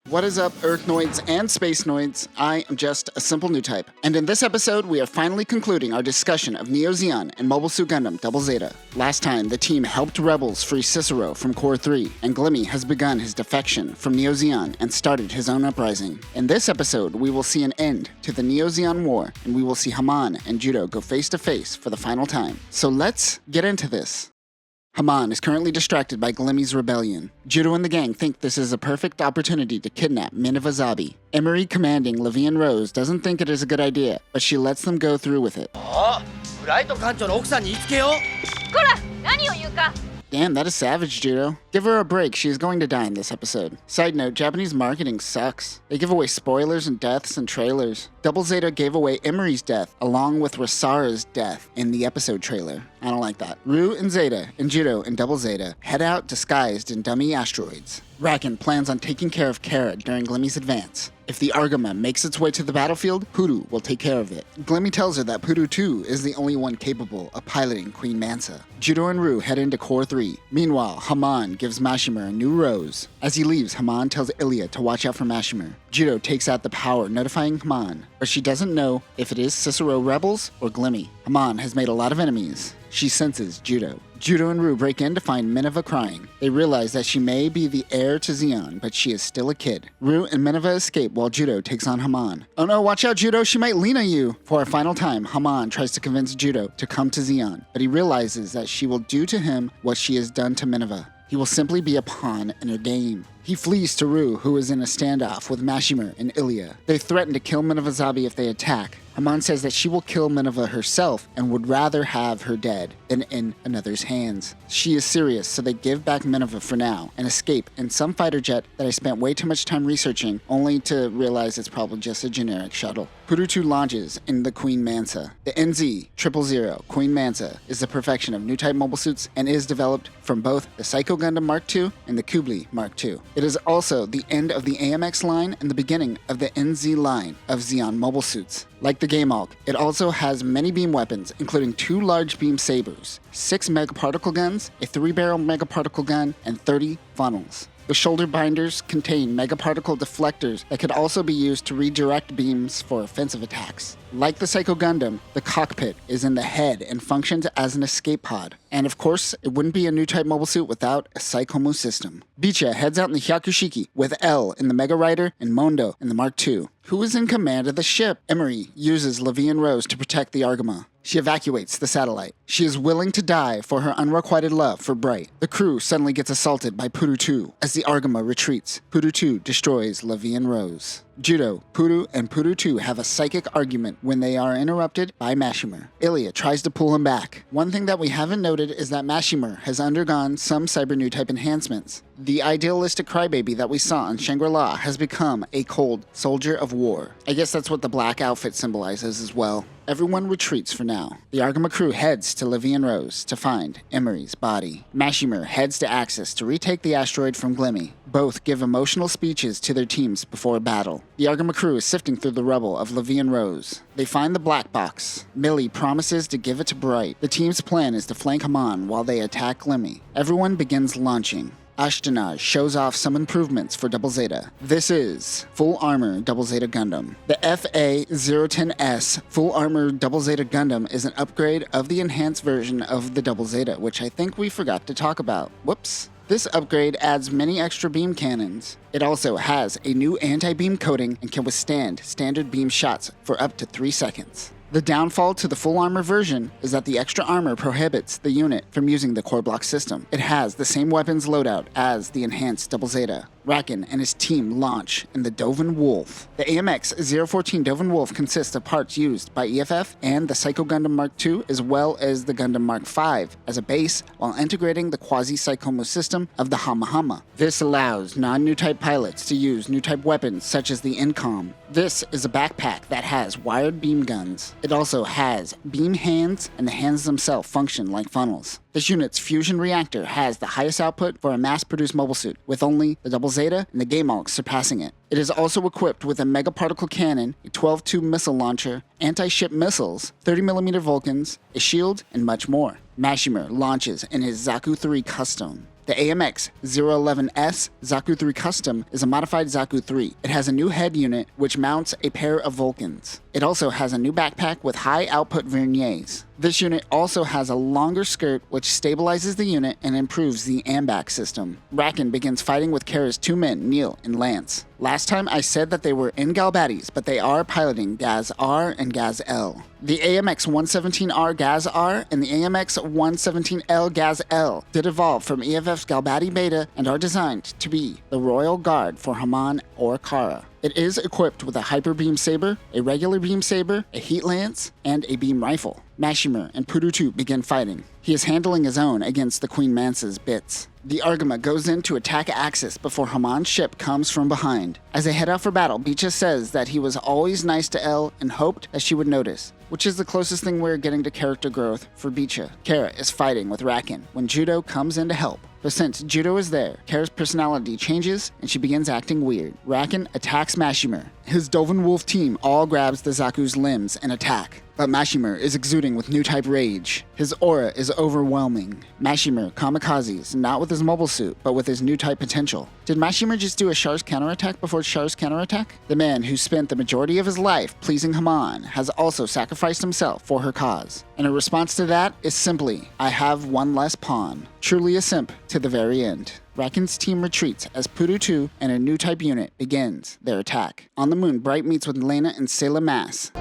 What is up, Earthnoids and Spacenoids? I am just a simple Newtype, and in this episode, we are finally concluding our discussion of Neo Zeon and Mobile Suit Gundam Double Zeta. Last time, the team helped rebels free Cicero from Core 3, and Glimmy has begun his defection from Neo Zeon and started his own uprising. In this episode, we will see an end to the Neo Zeon War, and we will see Haman and Judau go face to face for the final time. So let's get into this. Haman is currently distracted by Glimmy's rebellion. Judau and the gang think this is a perfect opportunity to kidnap Minerva Zabi. Emery commanding Levian Rose doesn't think it is a good idea, but she lets them go through with it. Damn, that is savage, Judau. Give her a break, she is going to die in this episode. Side note, Japanese marketing sucks. They give away spoilers and deaths and trailers. Double Zeta gave away Emery's death, along with Rasara's death in the episode trailer. I don't like that. Rue and Zeta and Judau and Double Zeta head out disguised in dummy asteroids. Raken plans on taking care of Kara during Glimmy's advance. If the Argama makes its way to the battlefield, Puru will take care of it. Glimmy tells her that Puru too is the only one capable of piloting Queen Mansa. Judau and Rue head into Core 3. Meanwhile, Haman gives Mashimer a new rose. As he leaves, Haman tells Ilya to watch out for Mashimer. Judau takes out the power, notifying Haman, but she doesn't know if it is Cicero rebels or Glimmy. Haman has made a lot of enemies. She senses Judau. Judau and Rue break in to find Minerva crying. They realize that she may be the heir to Zeon, but she is still a kid. Rue and Minerva escape while Judau takes on Haman. Oh no, watch out Judau, she might lean on you! For a final time, Haman tries to convince Judau to come to Zeon, but he realizes that she will do to him what she has done to Minerva. He will simply be a pawn in her game. He flees to Rue, who is in a standoff with Mashimer and Ilya. They threaten to kill Minerva Zabi if they attack. Haman says that she will kill Minerva herself and would rather have her dead than in another's hands. She is serious, so they give back Minerva for now and escape in some fighter jet that I spent way too much time researching, only to realize it's probably just a generic shuttle. Puru 2 launches in the Queen Mansa. The NZ-000 Queen Mansa is the perfection of Newtype mobile suits and is developed from both the Psycho Gundam Mark II and the Kubli Mark II. It is also the end of the AMX line and the beginning of the NZ line of Zeon mobile suits. Like the Gaz-L, it also has many beam weapons, including 2 large beam sabers, 6 megaparticle guns, a 3-barrel megaparticle gun, and 30 funnels. The shoulder binders contain megaparticle deflectors that could also be used to redirect beams for offensive attacks. Like the Psycho Gundam, the cockpit is in the head and functions as an escape pod. And of course, it wouldn't be a Newtype mobile suit without a Psychomu system. Bicha heads out in the Hyakushiki with L in the Mega Rider and Mondo in the Mark II. Who is in command of the ship? Emery uses Levian Rose to protect the Argama. She evacuates the satellite. She is willing to die for her unrequited love for Bright. The crew suddenly gets assaulted by Puru 2 as the Argama retreats. Puru 2 destroys Levian Rose. Judau, Puru, and Puru 2 have a psychic argument when they are interrupted by Mashimer. Ilya tries to pull him back. One thing that we haven't noted is that Mashimer has undergone some cyber Newtype enhancements. The idealistic crybaby that we saw on Shangri-La has become a cold soldier of war. I guess that's what the black outfit symbolizes as well. Everyone retreats for now. The Argama crew heads to Levian Rose to find Emery's body. Mashimer heads to Axis to retake the asteroid from Glimmy. Both give emotional speeches to their teams before a battle. The Argama crew is sifting through the rubble of Levian Rose. They find the black box. Millie promises to give it to Bright. The team's plan is to flank Haman while they attack Glimmy. Everyone begins launching. Ashtenaz shows off some improvements for Double Zeta. This is Full Armor Double Zeta Gundam. The FA-010S Full Armor Double Zeta Gundam is an upgrade of the enhanced version of the Double Zeta, which I think we forgot to talk about. Whoops. This upgrade adds many extra beam cannons. It also has a new anti-beam coating and can withstand standard beam shots for up to 3 seconds. The downfall to the full armor version is that the extra armor prohibits the unit from using the core block system. It has the same weapons loadout as the enhanced Double Zeta. Raken and his team launch in the Dovin Wolf. The AMX-014 Dovin Wolf consists of parts used by EFF and the Psycho Gundam Mark II, as well as the Gundam Mark V as a base, while integrating the quasi-Psychomo system of the Hama. This allows non-Newtype pilots to use Newtype weapons such as the Incom. This is a backpack that has wired beam guns. It also has beam hands, and the hands themselves function like funnels. This unit's fusion reactor has the highest output for a mass-produced mobile suit, with only the Double Zeta and the Gaz-L surpassing it. It is also equipped with a megaparticle cannon, a 12-tube missile launcher, anti-ship missiles, 30mm Vulcans, a shield, and much more. Mashimer launches in his Zaku 3 Custom. The AMX-011S Zaku 3 Custom is a modified Zaku 3. It has a new head unit which mounts a pair of Vulcans. It also has a new backpack with high output verniers. This unit also has a longer skirt which stabilizes the unit and improves the AMBAC system. Rakan begins fighting with Kara's two men, Neil and Lance. Last time I said that they were in Galbaddies, but they are piloting Gaz-R and Gaz-L. The AMX-117R Gaz-R and the AMX-117L Gaz-L did evolve from EFF's Galbaddi beta and are designed to be the Royal Guard for Haman or Kara. It is equipped with a Hyper Beam Saber, a regular beam saber, a heat lance, and a beam rifle. Mashimur and Purutu begin fighting. He is handling his own against the Queen Mansa's bits. The Argama goes in to attack Axis before Haman's ship comes from behind. As they head out for battle, Beecha says that he was always nice to Elle and hoped that she would notice, which is the closest thing we're getting to character growth for Beecha. Kara is fighting with Rakan when Judau comes in to help. But since Judau is there, Kara's personality changes and she begins acting weird. Rakan attacks Mashimur. His Dovin Wolf team all grabs the Zaku's limbs and attack. But Mashimur is exuding with Newtype rage. His aura is overwhelming. Mashimur kamikazes, not with his mobile suit, but with his Newtype potential. Did Mashimur just do a Char's counterattack before Char's counterattack? The man who spent the majority of his life pleasing Haman has also sacrificed himself for her cause. And her response to that is simply, I have one less pawn. Truly a simp to the very end. Rakan's team retreats as Purutu and a Newtype unit begins their attack. On the moon, Bright meets with Lena and Sayla Mass.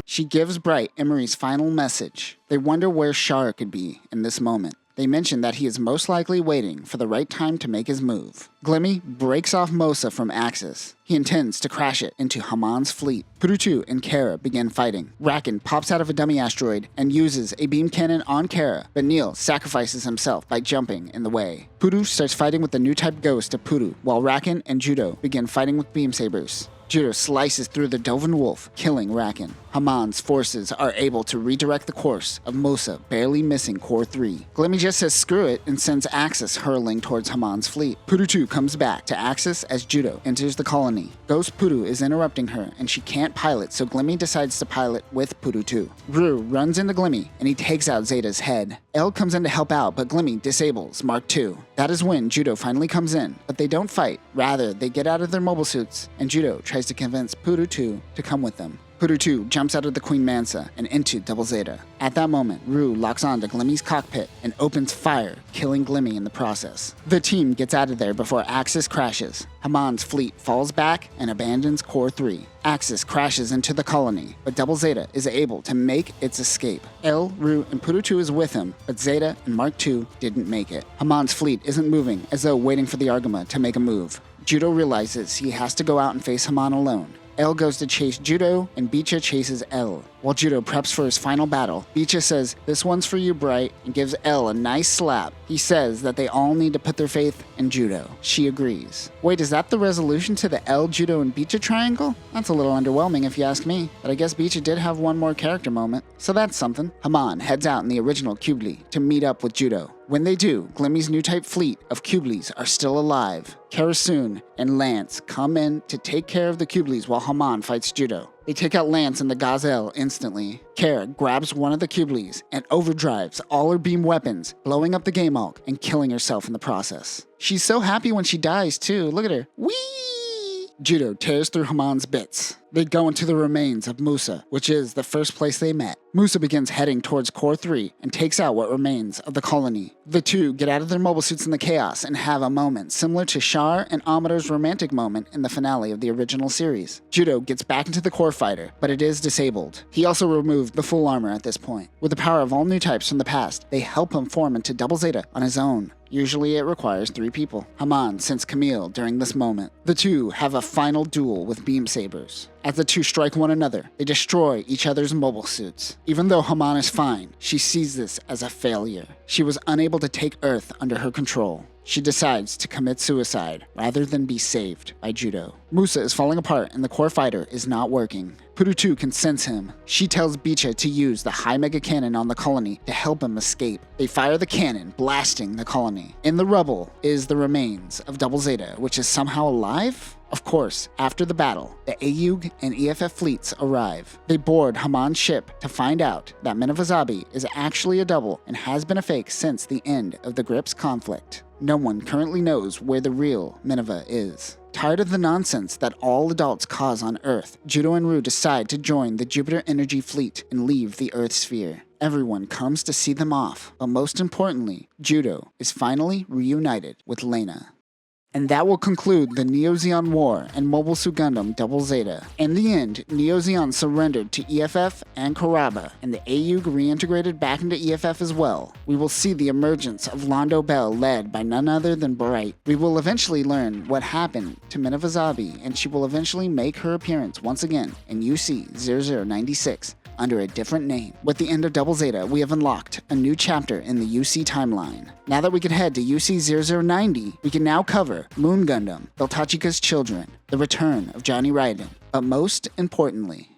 She gives Bright Emery's final message. They wonder where Char could be in this moment. They mention that he is most likely waiting for the right time to make his move. Glimmy breaks off Mosa from Axis. He intends to crash it into Haman's fleet. Purutu and Kara begin fighting. Rakan pops out of a dummy asteroid and uses a beam cannon on Kara, but Neil sacrifices himself by jumping in the way. Puru starts fighting with the Newtype ghost of Puru, while Rakan and Judau begin fighting with beam sabers. Judau slices through the Dovin Wolf, killing Rakan. Haman's forces are able to redirect the course of Mosa, barely missing Core 3. Glimmy just says screw it and sends Axis hurling towards Haman's fleet. Purutu comes back to Axis as Judau enters the colony. Ghost Puru is interrupting her and she can't pilot, so Glimmy decides to pilot with Purutu. Rue runs into Glimmy and he takes out Zeta's head. Elle comes in to help out, but Glimmy disables Mark II. That is when Judau finally comes in, but they don't fight. Rather, they get out of their mobile suits and Judau tries to convince Purutu to come with them. Purutu jumps out of the Queen Mansa and into Double Zeta. At that moment, Rue locks onto Glimmy's cockpit and opens fire, killing Glimmy in the process. The team gets out of there before Axis crashes. Haman's fleet falls back and abandons Core 3. Axis crashes into the colony, but Double Zeta is able to make its escape. Elle, Rue, and Purutu is with him, but Zeta and Mark II didn't make it. Haman's fleet isn't moving, as though waiting for the Argama to make a move. Judau realizes he has to go out and face Haman alone. Elle goes to chase Judau, and Beecha chases Elle. While Judau preps for his final battle, Beecha says, "This one's for you, Bright," and gives Elle a nice slap. He says that they all need to put their faith in Judau. She agrees. Wait, is that the resolution to the Elle, Judau, and Beecha triangle? That's a little underwhelming if you ask me, but I guess Beecha did have one more character moment, so that's something. Haman heads out in the original Kubli to meet up with Judau. When they do, Glimmy's Newtype fleet of Kublis are still alive. Karasun and Lance come in to take care of the Kublis while Haman fights Judau. They take out Lance and the Gaz-L instantly. Kara grabs one of the Kublis and overdrives all her beam weapons, blowing up the Game Hulk and killing herself in the process. She's so happy when she dies too, look at her. Whee! Judau tears through Haman's bits. They go into the remains of Musa, which is the first place they met. Musa begins heading towards Core 3 and takes out what remains of the colony. The two get out of their mobile suits in the chaos and have a moment similar to Char and Amador's romantic moment in the finale of the original series. Judau gets back into the core fighter, but it is disabled. He also removed the full armor at this point. With the power of all new types from the past, they help him form into Double Zeta on his own. Usually it requires 3 people. Haman sends Camille during this moment. The two have a final duel with beam sabers. As the two strike one another, they destroy each other's mobile suits. Even though Haman is fine, she sees this as a failure. She was unable to take Earth under her control. She decides to commit suicide rather than be saved by Judau. Musa is falling apart and the core fighter is not working. Purutu can sense him. She tells Bicha to use the high mega cannon on the colony to help him escape. They fire the cannon, blasting the colony. In the rubble is the remains of Double Zeta, which is somehow alive? Of course, after the battle, the AUG and EFF fleets arrive. They board Haman's ship to find out that Minervazabi is actually a double and has been a fake since the end of the Grips conflict. No one currently knows where the real Minerva is. Tired of the nonsense that all adults cause on Earth, Judau and Ru decide to join the Jupiter Energy Fleet and leave the Earth sphere. Everyone comes to see them off, but most importantly, Judau is finally reunited with Lena. And that will conclude the Neo-Zeon War and Mobile Suit Gundam Double Zeta. In the end, Neo-Zeon surrendered to EFF and Kuraba, and the AUG reintegrated back into EFF as well. We will see the emergence of Londo Bell led by none other than Bright. We will eventually learn what happened to Minervazabi, and she will eventually make her appearance once again in UC 0096. Under a different name. With the end of Double Zeta, we have unlocked a new chapter in the UC timeline. Now that we can head to UC 0090, we can now cover Moon Gundam, Beltachika's Children, the return of Johnny Raiden, but most importantly,